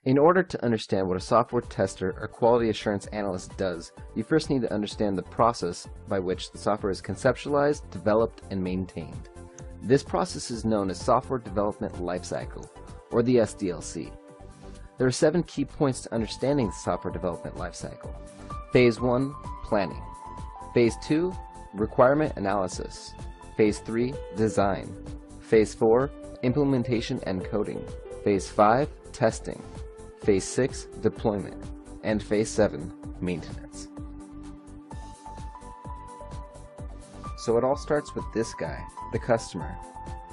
In order to understand what a software tester or quality assurance analyst does, you first need to understand the process by which the software is conceptualized, developed, and maintained. This process is known as Software Development Lifecycle, or the SDLC. There are 7 key points to understanding the software development lifecycle. Phase 1, planning. Phase 2, requirement analysis. Phase 3, design. Phase 4, implementation and coding. Phase 5, testing. Phase 6, deployment. And Phase 7, maintenance. So it all starts with this guy, the customer.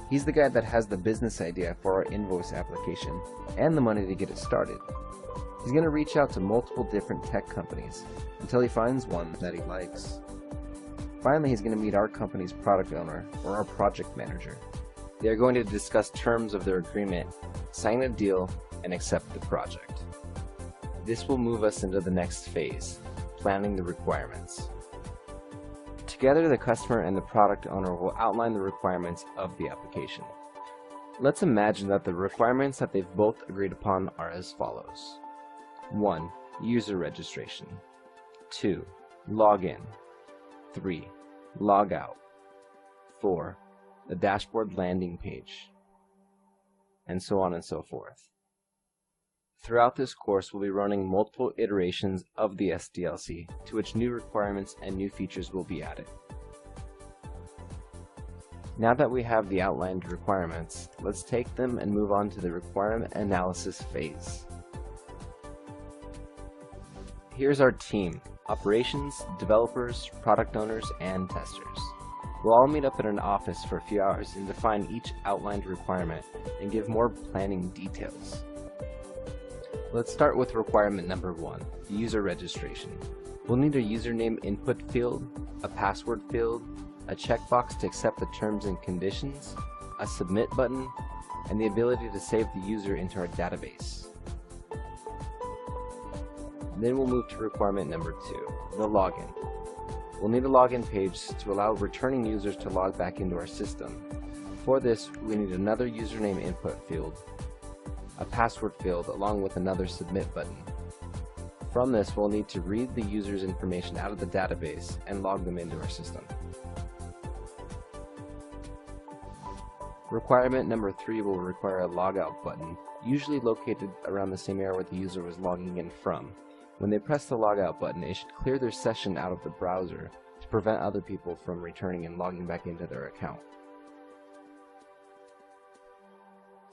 He's the guy that has the business idea for our invoice application and the money to get it started. He's going to reach out to multiple different tech companies until he finds one that he likes. Finally, he's going to meet our company's product owner or our project manager. They are going to discuss terms of their agreement, sign a deal, and accept the project. This will move us into the next phase, planning the requirements. Together, the customer and the product owner will outline the requirements of the application. Let's imagine that the requirements that they've both agreed upon are as follows. 1. User registration. 2. Login. 3. Logout. 4. The dashboard landing page. And so on and so forth. Throughout this course, we'll be running multiple iterations of the SDLC, to which new requirements and new features will be added. Now that we have the outlined requirements, let's take them and move on to the requirement analysis phase. Here's our team: operations, developers, product owners, and testers. We'll all meet up in an office for a few hours and define each outlined requirement and give more planning details. Let's start with requirement number 1, user registration. We'll need a username input field, a password field, a checkbox to accept the terms and conditions, a submit button, and the ability to save the user into our database. Then we'll move to requirement number 2, the login. We'll need a login page to allow returning users to log back into our system. For this, we need another username input field, a password field, along with another submit button. From this, we'll need to read the user's information out of the database and log them into our system. Requirement number 3 will require a logout button, usually located around the same area where the user was logging in from. When they press the logout button, it should clear their session out of the browser to prevent other people from returning and logging back into their account.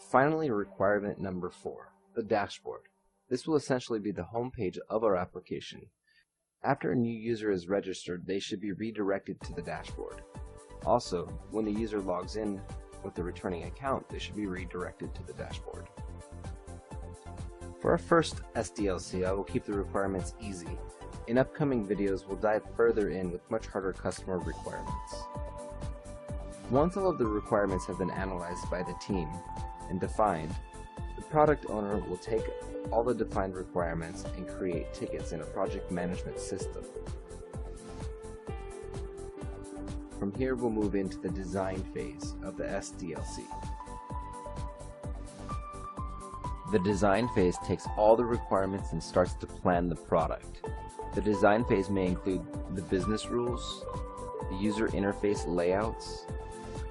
Finally, requirement number 4, the dashboard. This will essentially be the home page of our application. After a new user is registered, they should be redirected to the dashboard. Also, when the user logs in with the returning account, they should be redirected to the dashboard. For our first SDLC, I will keep the requirements easy. In upcoming videos, we'll dive further in with much harder customer requirements. Once all of the requirements have been analyzed by the team and defined, the product owner will take all the defined requirements and create tickets in a project management system. From here, we'll move into the design phase of the SDLC. The design phase takes all the requirements and starts to plan the product. The design phase may include the business rules, the user interface layouts,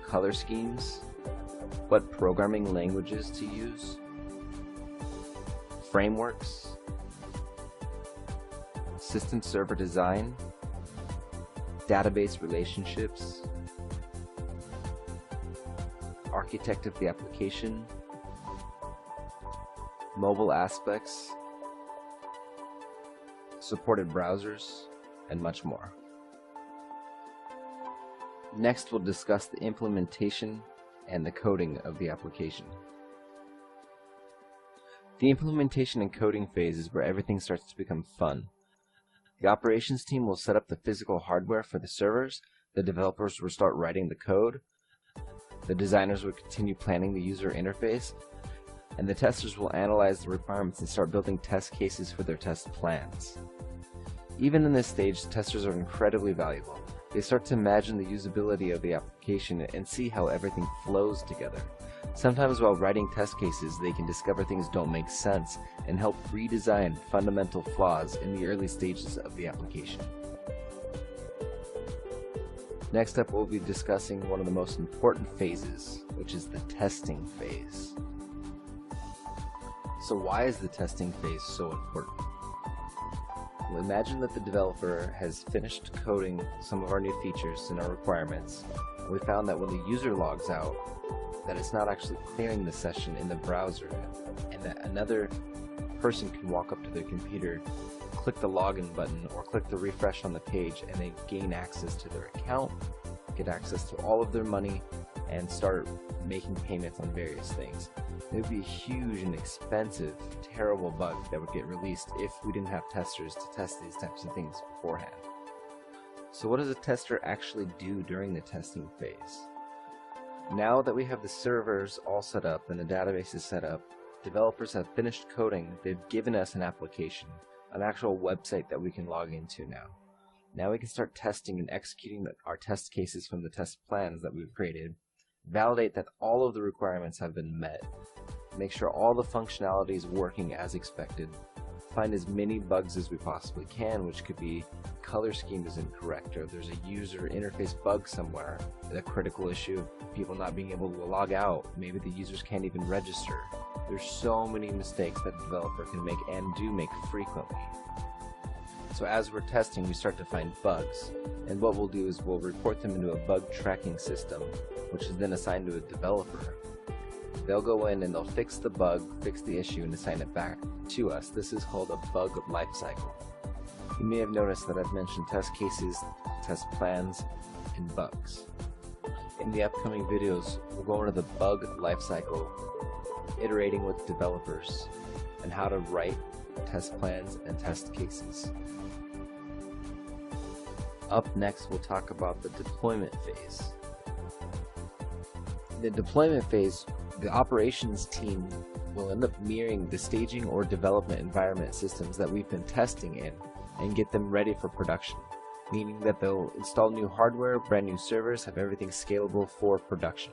color schemes, what programming languages to use, frameworks, system server design, database relationships, architect of the application, mobile aspects, supported browsers, and much more. Next, we'll discuss the implementation and the coding of the application. The implementation and coding phase is where everything starts to become fun. The operations team will set up the physical hardware for the servers, the developers will start writing the code, the designers will continue planning the user interface, and the testers will analyze the requirements and start building test cases for their test plans. Even in this stage, testers are incredibly valuable. They start to imagine the usability of the application and see how everything flows together. Sometimes while writing test cases, they can discover things don't make sense and help redesign fundamental flaws in the early stages of the application. Next up, we'll be discussing one of the most important phases, which is the testing phase. So why is the testing phase so important? Well, imagine that the developer has finished coding some of our new features and our requirements. We found that when the user logs out, that it's not actually clearing the session in the browser, and that another person can walk up to their computer, click the login button, or click the refresh on the page, and they gain access to their account, get access to all of their money, and start making payments on various things. It would be a huge and expensive, terrible bug that would get released if we didn't have testers to test these types of things beforehand. So what does a tester actually do during the testing phase? Now that we have the servers all set up and the database is set up, developers have finished coding, they've given us an application, an actual website that we can log into now. Now we can start testing and executing our test cases from the test plans that we've created, validate that all of the requirements have been met, make sure all the functionality is working as expected, find as many bugs as we possibly can, which could be color scheme is incorrect, or there's a user interface bug somewhere, a critical issue of people not being able to log out, maybe the users can't even register. There's so many mistakes that a developer can make and do make frequently. So as we're testing, we start to find bugs, and what we'll do is we'll report them into a bug tracking system, which is then assigned to a developer. They'll go in and they'll fix the bug, fix the issue, and assign it back to us. This is called a bug lifecycle. You may have noticed that I've mentioned test cases, test plans, and bugs. In the upcoming videos, we'll go into the bug lifecycle, iterating with developers, and how to write test plans and test cases. Up next, we'll talk about the deployment phase. In the deployment phase, the operations team will end up mirroring the staging or development environment systems that we've been testing in and get them ready for production, meaning that they'll install new hardware, brand new servers, have everything scalable for production.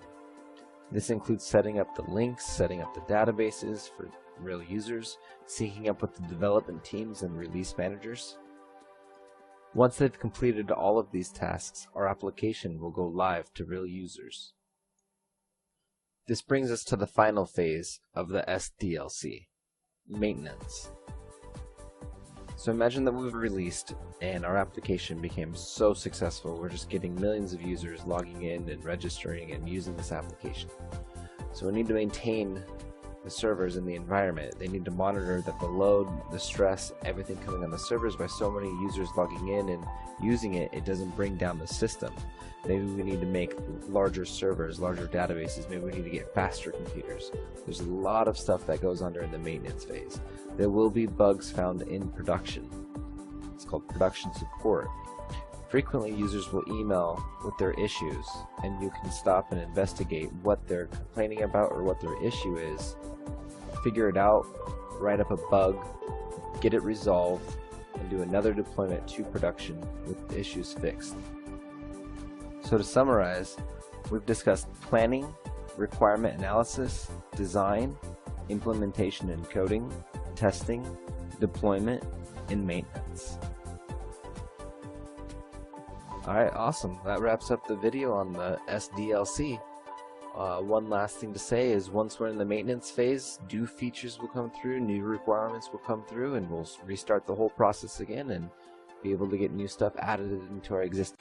This includes setting up the links, setting up the databases for real users, syncing up with the development teams and release managers. Once they've completed all of these tasks, our application will go live to real users. This brings us to the final phase of the SDLC, maintenance. So imagine that we've released and our application became so successful, we're just getting millions of users logging in and registering and using this application. So we need to maintain the servers in the environment. They need to monitor that the load, the stress, everything coming on the servers by so many users logging in and using it, it doesn't bring down the system. Maybe we need to make larger servers, larger databases, maybe we need to get faster computers. There's a lot of stuff that goes on during the maintenance phase. There will be bugs found in production. It's called production support. Frequently, users will email with their issues, and you can stop and investigate what they're complaining about or what their issue is, figure it out, write up a bug, get it resolved, and do another deployment to production with the issues fixed. So to summarize, we've discussed planning, requirement analysis, design, implementation and coding, testing, deployment, and maintenance. Alright, awesome. That wraps up the video on the SDLC. One last thing to say is once we're in the maintenance phase, new features will come through, new requirements will come through, and we'll restart the whole process again and be able to get new stuff added into our existing